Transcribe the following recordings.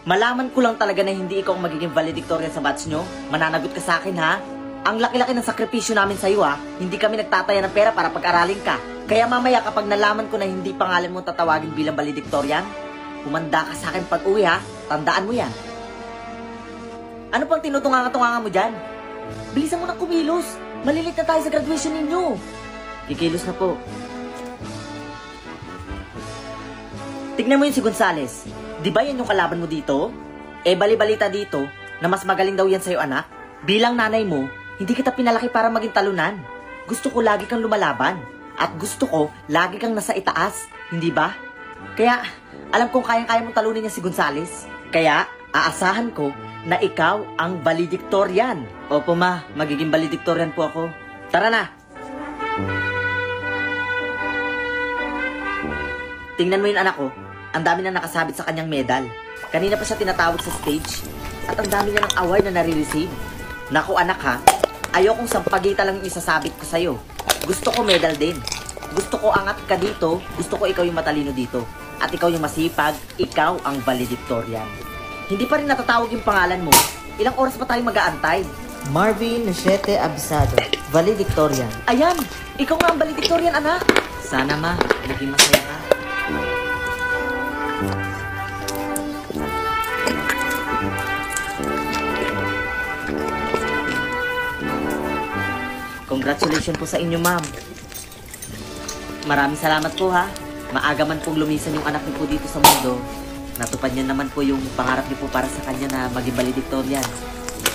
Malaman ko lang talaga na hindi ikaw ang magiging valedictorian sa batch nyo. Mananagot ka sa akin, ha? Ang laki-laki ng sakripisyo namin sa'yo, ha? Hindi kami nagtataya ng pera para pag-aralin ka. Kaya mamaya kapag nalaman ko na hindi pangalan mo tatawagin bilang valedictorian, humanda ka sa akin pag-uwi, ha? Tandaan mo yan. Ano pang tinutunga-tunga mo dyan? Bilisan mo na kumilos. Malilit na tayo sa graduation ninyo. Kikilos na po. Tignan mo yun si Gonzales. Di ba yan yung kalaban mo dito? Eh bali-balita dito na mas magaling daw yan sa'yo, anak. Bilang nanay mo, hindi kita pinalaki para maging talunan. Gusto ko lagi kang lumalaban. At gusto ko lagi kang nasa itaas. Hindi ba? Kaya alam kong kayang-kaya mong talunin niya si Gonzales. Kaya aasahan ko na ikaw ang valedictorian. Opo ma, magiging valedictorian po ako. Tara na! Tingnan mo yung anak ko. Ang dami na nakasabit sa kanyang medal. Kanina pa siya tinatawag sa stage. At ang dami niya ng award na nare-receive. Naku anak ha, ayokong sampagita lang yung isasabit ko sa'yo. Gusto ko medal din. Gusto ko angat ka dito. Gusto ko ikaw yung matalino dito. At ikaw yung masipag. Ikaw ang valedictorian. Hindi pa rin natatawag yung pangalan mo. Ilang oras pa tayong mag-aantay? Marvin Nashete Abisado, valedictorian. Ayan! Ikaw nga ang valedictorian, anak! Sana ma, naging masaya ka. Congratulations po sa inyo, ma'am. Maraming salamat po, ha. Maaga man pong lumisan yung anak niyo po dito sa mundo. Natupad niya naman po yung pangarap niyo po para sa kanya na maging valedictorian.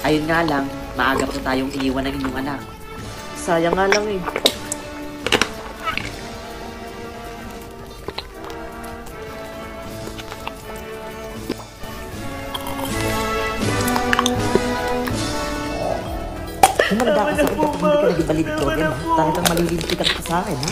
Ayun nga lang, maaga po tayong iniwan ng inyong anak. Sayang nga lang eh. Humanda ka sa akin kapag hindi ka naging valedictorian, ha? Talagang malilintikan ka sa akin, ha?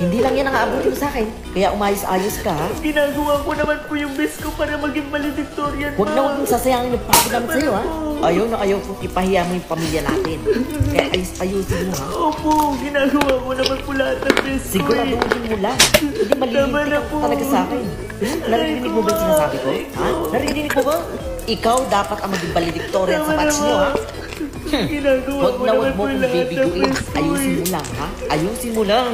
Hindi lang yan ang aabutin mo sa akin. Kaya umayos-ayos ka, ha? Ginagawa ko naman po yung best ko para maging valedictorian, Huwag na huwag mong sasayangin yung pagod namin sa'yo, ha? Ayaw na ayaw kong ipahiya mo yung pamilya natin. Kaya ayusin mo, ha? Opo, ginagawa ko naman po lahat ng best ko Siguraduhin mo lang. Hindi malilintikan ka talaga sa akin. Narinig mo ba yung sinasabi ko? Ha? Narinig mo ba? Ikaw dapat ang maging valedictorian sa batch nyo, ha? Ginagawa Huwag ko na naman huwag po mo kong lahat ng bibiguin. best ko Ayusin mo lang, ha? Ayusin mo lang.